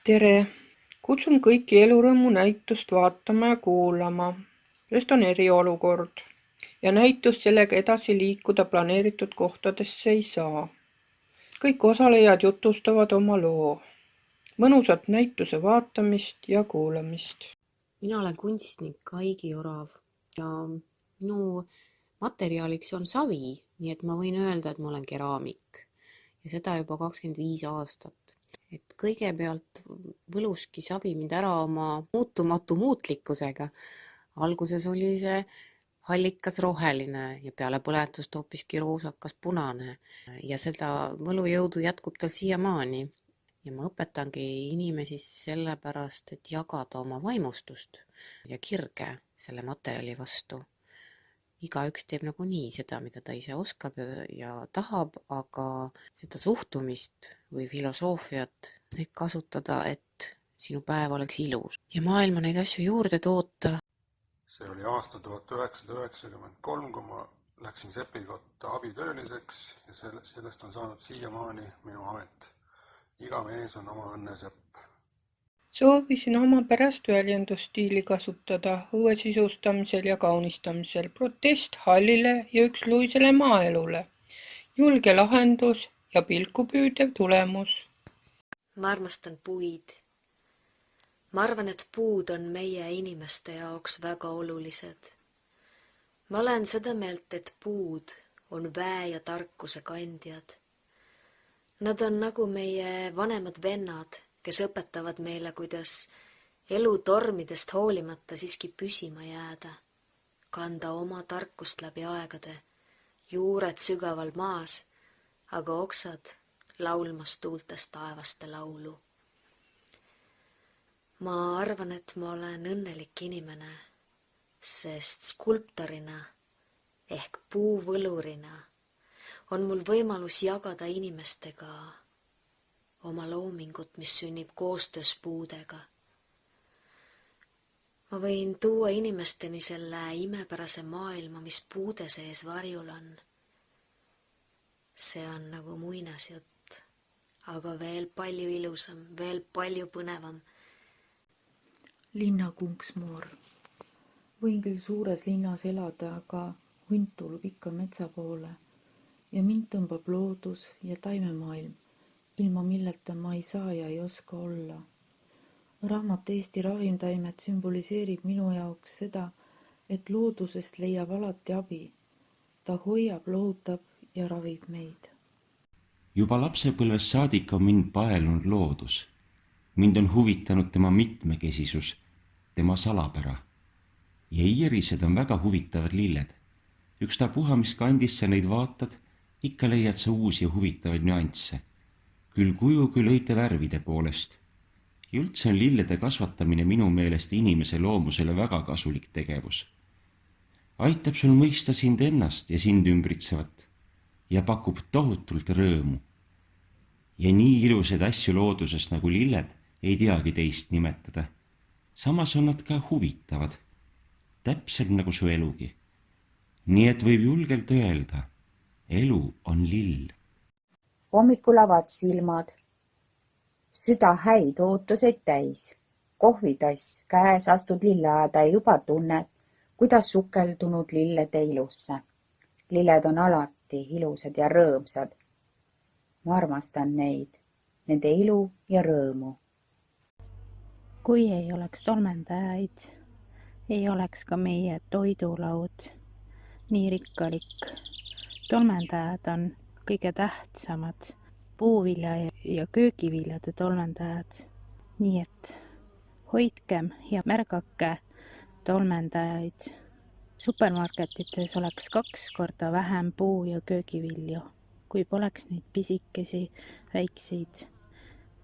Tere! Kutsun kõiki elurõõmu näitust vaatama ja kuulama, sest on eriolukord ja näitust sellega edasi liikuda planeeritud kohtadesse ei saa. Kõik osalejad jutustavad oma loo. Mõnusat näituse vaatamist ja kuulamist. Mina olen kunstnik Aigi Orav ja minu materjaliks on savi, nii et ma võin öelda, et ma olen keraamik ja seda juba 25 aastat. Et kõigepealt võluski savi mind ära oma muutumatu muutlikkusega. Alguses oli see hallikas roheline ja peale põletust hoopiski roosakas punane ja seda võlujõudu jätkub tal siiamaani. Ja ma õpetangi inimesi sellepärast, et jagada oma vaimustust ja kirge selle materjali vastu. Igaüks teeb nagunii seda, mida ta ise oskab ja tahab, aga seda suhtumist või filosoofiat neid kasutada, et sinu päev oleks ilus. Ja maailma neid asju juurde toota. See oli aasta 1993, kui ma läksin Sepikotta abitööliseks ja sellest on saanud siiamaani minu amet. Iga mees on oma õnnesepp. Soovisin oma pärastväljendusstiili kasutada õue sisustamisel ja kaunistamisel, protest hallile ja üks luisele maaelule, julge lahendus ja pilku püüdev tulemus. Ma armastan puid. Ma arvan, et puud on meie inimeste jaoks väga olulised. Ma olen seda meelt, et puud on väe ja tarkuse kandjad. Nad on nagu meie vanemad vennad, kes õpetavad meile, kuidas elu tormidest hoolimata siiski püsima jääda, kanda oma tarkust läbi aegade, juured sügaval maas, aga oksad laulmas tuultest taevaste laulu. Ma arvan, et ma olen õnnelik inimene, sest skulptorina ehk puuvõlurina on mul võimalus jagada inimestega oma loomingut, mis sünnib koostöös puudega. Ma võin tuua inimesteni selle imepärase maailma, mis puude sees varjul on. See on nagu muinasjutt, aga veel palju ilusam, veel palju põnevam. Linnakunksmoor. Võin küll suures linnas elada, aga hunt tulub ikka metsa poole ja mind tõmbab loodus ja taimemaailm, ilma milleta ma ei saa ja ei oska olla. Raamat Eesti ravimtaimed sümboliseerib minu jaoks seda, et loodusest leiab alati abi. Ta hoiab, lohutab ja ravib meid. Juba lapsepõlves saadik on mind paelunud loodus. Mind on huvitanud tema mitmekesisus, tema salapära. Ja iirised on väga huvitavad lilled. Ükstapuha, mis kandisse neid vaatad, ikka leiad sa uusi ja huvitavaid nüansse. Küll kuju, küll õite värvide poolest. Ja üldse on lillede kasvatamine minu meelest inimese loomusele väga kasulik tegevus. Aitab sul mõista sind ennast ja sind ümbritsevat ja pakub tohutult rõõmu. Ja nii ilusaid asju loodusest nagu lilled ei teagi teist nimetada. Samas on nad ka huvitavad, täpselt nagu su elugi. Nii et võib julgelt öelda, elu on lill. Hommikul avad silmad, süda häid ootuseid täis, kohvitass käes astud lilleaeda ja juba tunned, kuidas sukeldunud lillede ilusse. Lilled on alati ilusad ja rõõmsad. Ma armastan neid, nende ilu ja rõõmu. Kui ei oleks tolmendajaid, ei oleks ka meie toidulaud nii rikkalik. Tolmendajad on kõige tähtsamad puuvilja ja köögiviljade tolmendajad. Nii et hoidkem ja märgake tolmendajaid. Supermarketites oleks 2 korda vähem puu- ja köögivilju, kui poleks neid pisikesi väikseid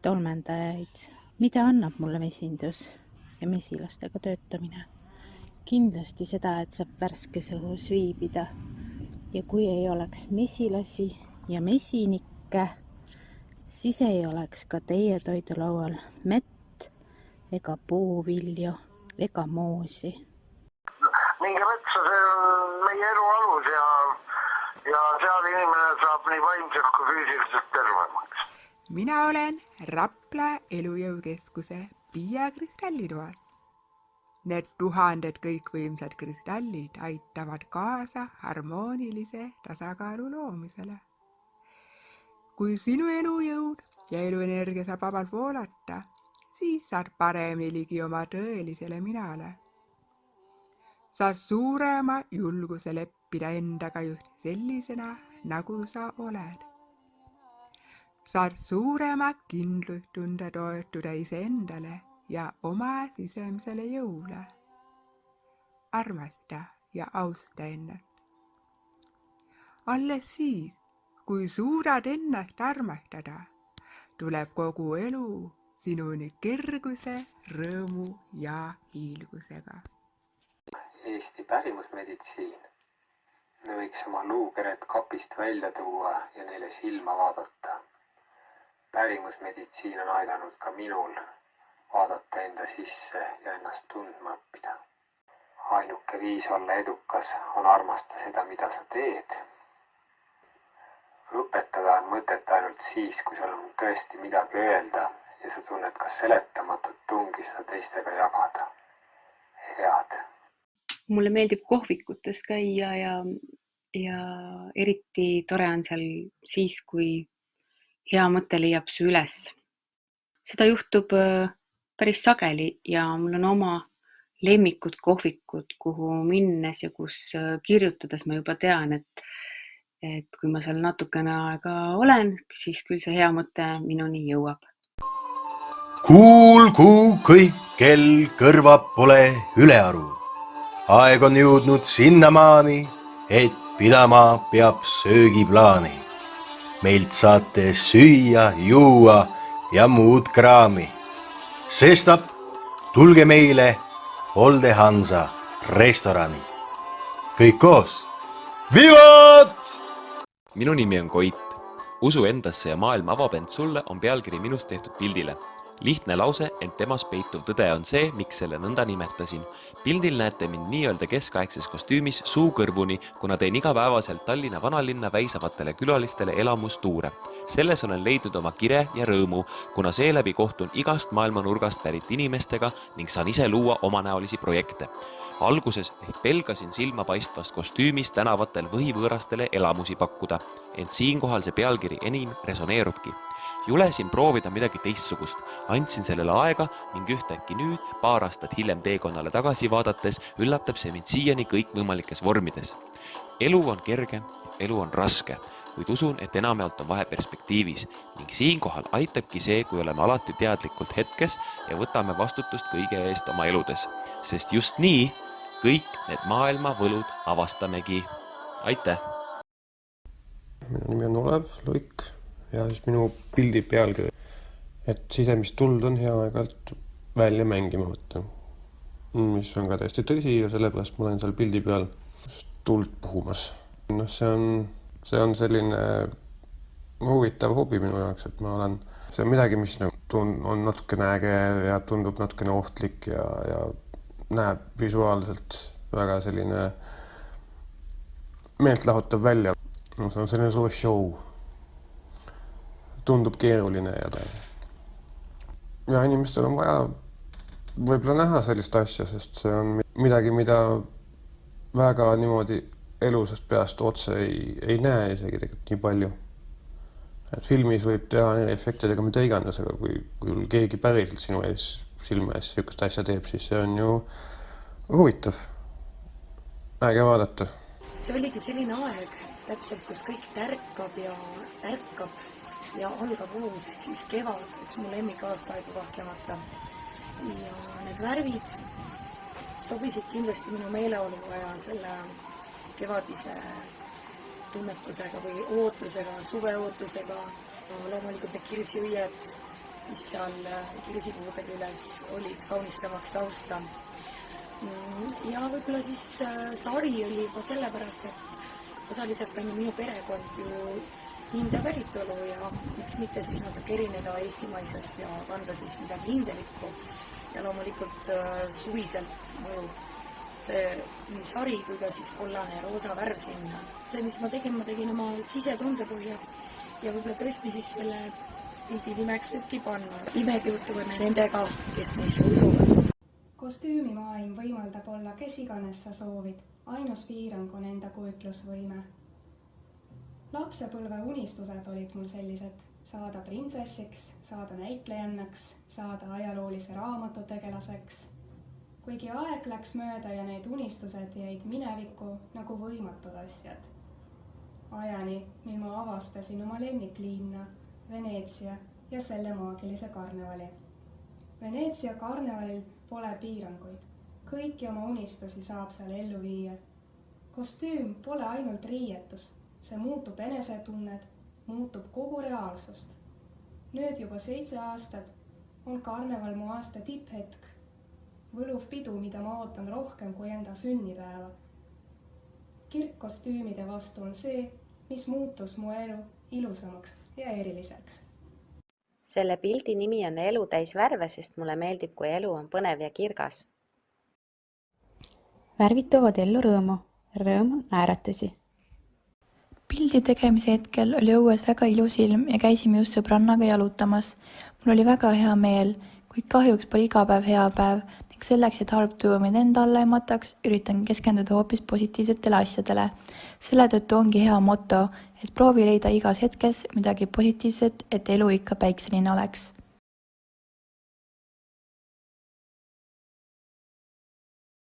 tolmendajaid. Mida annab mulle mesindus ja mesilastega töötamine? Kindlasti seda, et saab värskes õhus viibida. Ja kui ei oleks mesilasi ja mesinikke, siis ei oleks ka teie toidulaual mett ega puuvilju ega moosi. Mingi metsa, see on meie elu alus ja seal inimene saab nii vaimselt kui füüsiliselt tervemaks. mina olen Rapla elujõukeskuse Piia kristallitoas. Need 1000 kõikvõimsad kristallid aitavad kaasa harmoonilise tasakaalu loomisele. Kui sinu elujõud ja eluenergia saab vabalt voolata, siis saad paremini ligi oma tõelisele minale. Saad suurema julguse leppida endaga just sellisena, nagu sa oled. Saad suurema kindlustunde toetuda iseendale ja oma sisemisele jõule. Armasta ja austa ennast. Alles siis, kui suudad ennast armastada, tuleb kogu elu sinuni kerguse, rõõmu ja hiilgusega. Eesti pärimusmeditsiin. Me võiks oma luukered kapist välja tuua ja neile silma vaadata. Pärimusmeditsiin on aidanud ka minul vaadata enda sisse ja ennast tundma õppida. Ainuke viis olla edukas on armasta seda, mida sa teed. Õpetada on mõtet ainult siis, kui sul on tõesti midagi öelda ja sa tunned ka seletamatut tungi seda teistega jagada. Head. Mulle meeldib kohvikutes käia ja eriti tore on seal siis, kui hea mõte leiab su üles. Seda juhtub päris sageli ja mul on oma lemmikud kohvikud, kuhu minnes ja kus kirjutades ma juba tean, et kui ma seal natukene aega olen, siis küll see hea mõte minuni jõuab. Kuulgu kõik, kel kõrva pole ülearu. Aeg on jõudnud sinnamaani, et pidama peab söögiplaani. Meilt saate süüa, juua ja muud kraami. Sestap tulge meile Olde Hansa restorani. Kõik koos. Vivat! Minu nimi on Koit. Usu endasse ja maailm avab end sulle on pealkiri minust tehtud pildile. Lihtne lause, ent temas peituv tõde on see, miks selle nõnda nimetasin. Pildil näete mind nii-öelda keskaegses kostüümis suu kõrvuni, kuna teen igapäevaselt Tallinna vanalinna väisavatele külalistele elamustuure. Selles olen leidnud oma kire ja rõõmu, kuna seeläbi kohtun igast maailmanurgast pärit inimestega ning saan ise luua omanäolisi projekte. Alguses ehk pelgasin silma paistvast kostüümis tänavatel võhivõõrastele elamusi pakkuda, ent siinkohal see pealkiri enim resoneerubki. Julesin proovida midagi teistsugust, andsin sellele aega ning ühtäkki nüüd, paar aastat hiljem teekonnale tagasi vaadates, üllatab see mind siiani kõikvõimalikes vormides. Elu on kerge, elu on raske, kuid usun, et enamjaolt on vahe perspektiivis ning siinkohal aitabki see, kui oleme alati teadlikult hetkes ja võtame vastutust kõige eest oma eludes, sest just nii kõik need maailma võlud avastamegi. Aitäh! Minu nimi on Olev Luik ja siis minu pildi pealkiri, et sisemist tuld on hea aeg-ajalt välja mängima võtta, mis on ka täiesti tõsi ja sellepärast ma olen seal pildi peal tuld puhumas. No, see on selline huvitav hobi minu jaoks, et see on midagi, mis on natukene äge ja tundub natukene ohtlik ja näeb visuaalselt väga selline meeltlahutav välja. No, see on selline suur show. Tundub keeruline ja inimestel on vaja võib-olla näha sellist asja, sest see on midagi, mida väga niimoodi elusast peast otse ei näe isegi tegelikult nii palju. Et filmis võib teha efektidega mida iganes, aga kui keegi päriselt sinu ees, silma ees sükust asja teeb, siis see on ju huvitav. Äge vaadata. See oligi selline aeg, täpselt kus kõik tärkab ja ärkab ja algab uus, ehk siis kevad, üks mu lemmikaastaaegu kahtlemata. Ja need värvid sobisid kindlasti minu meeleolu ja selle kevadise tunnetusega või ootusega, suveootusega. Loomulikult need kirsiõied, mis seal kirsipuude küljes olid kaunistamaks tausta. Ja võib-olla siis sari oli juba sellepärast, et osaliselt on ju minu perekond ju India päritolu ja miks mitte siis natuke erineda eestimaisest ja kanda siis midagi indelikku. Ja loomulikult suviselt mõjub see nii sari kui ka siis kollane ja roosa värv sinna. See, mis ma tegin oma sisetunde põhja ja võib-olla tõesti siis selle pildi nimeks võibki panna. Imed juhtuvad nendega, kes neisse usuvad. Kostüümimaailm võimaldab olla kes iganes sa soovid, ainus piirang on enda kujutlusvõime. Lapsepõlve unistused olid mul sellised: saada printsessiks, saada näitlejannaks, saada ajaloolise raamatu tegelaseks. Kuigi aeg läks mööda ja need unistused jäid minevikku nagu võimatud asjad. Ajani, mil ma avastasin oma lemmiklinna, Veneetsia ja selle maagilise karnevali. Veneetsia karnevalil pole piiranguid. Kõiki oma unistusi saab seal ellu viia. Kostüüm pole ainult riietus, see muutub enesetunnet, muutub kogu reaalsust. Nüüd juba 7 aastat on karneval mu aasta tipphetk. Võluv pidu, mida ma ootan rohkem kui enda sünnipäeva. Kirkkostüümide vastu on see, mis muutus mu elu ilusamaks ja eriliseks. Selle pildi nimi on Elu täis värve, sest mulle meeldib, kui elu on põnev ja kirgas. Värvid toovad ellu rõõmu, rõõm naeratusi. Pildi tegemise hetkel oli õues väga ilus ilm ja käisime just sõbrannaga jalutamas. Mul oli väga hea meel, kuid kahjuks pole iga päev hea päev ning selleks, et halb tuju meid enda alla ei mataks, üritan keskenduda hoopis positiivsetele asjadele. Selle tõttu ongi hea moto, et proovi leida igas hetkes midagi positiivset, et elu ikka päikseline oleks.